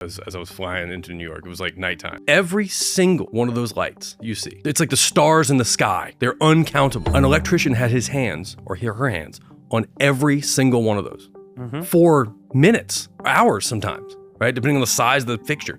as I was flying into New York. It was like nighttime. Every single one of those lights you see, it's like the stars in the sky. They're uncountable. An electrician had his hands, or her hands, on every single one of those for minutes, hours sometimes, right? Depending on the size of the fixture.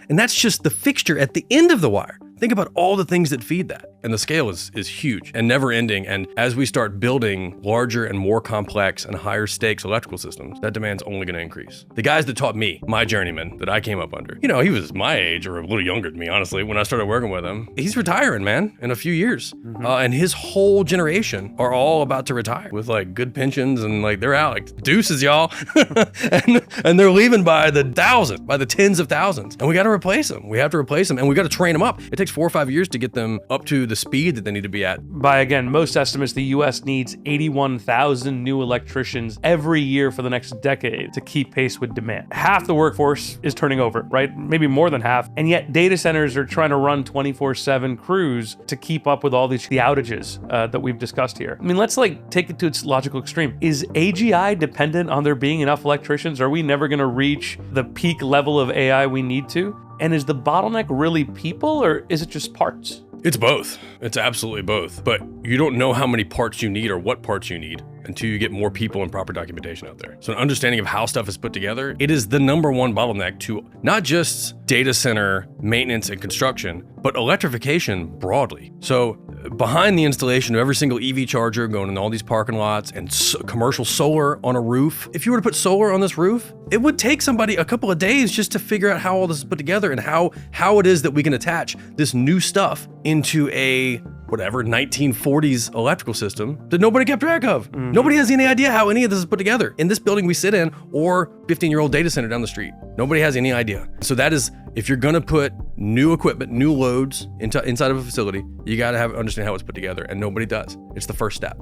And that's just the fixture at the end of the wire. Think about all the things that feed that. And the scale is huge and never ending. And as we start building larger and more complex and higher stakes electrical systems, that demand's only gonna increase. The guys that taught me, my journeyman that I came up under, he was my age or a little younger than me, honestly, when I started working with him. He's retiring, man, in a few years. And his whole generation are all about to retire with like good pensions and like they're out like deuces, y'all. and they're leaving by the thousands, by the tens of thousands. And we gotta replace them. We have to replace them and we gotta train them up. It takes 4 or 5 years to get them up to the speed that they need to be at. By, again, most estimates, the US needs 81,000 new electricians every year for the next decade to keep pace with demand. Half the workforce is turning over, right? Maybe more than half. And yet data centers are trying to run 24/7 crews to keep up with all the outages that we've discussed here. I mean, let's take it to its logical extreme. Is AGI dependent on there being enough electricians? Are we never gonna reach the peak level of AI we need to? And is the bottleneck really people or is it just parts? It's both. It's absolutely both. But you don't know how many parts you need or what parts you need until you get more people and proper documentation out there. So an understanding of how stuff is put together, it is the #1 bottleneck to not just data center maintenance and construction, but electrification broadly. So behind the installation of every single EV charger going in all these parking lots and commercial solar on a roof, if you were to put solar on this roof, it would take somebody a couple of days just to figure out how all this is put together and how it is that we can attach this new stuff into a 1940s electrical system that nobody kept track of. Nobody has any idea how any of this is put together. In this building we sit in or 15-year-old data center down the street, nobody has any idea. So that is, if you're gonna put new equipment, new loads inside of a facility, you gotta understand how it's put together and nobody does. It's the first step.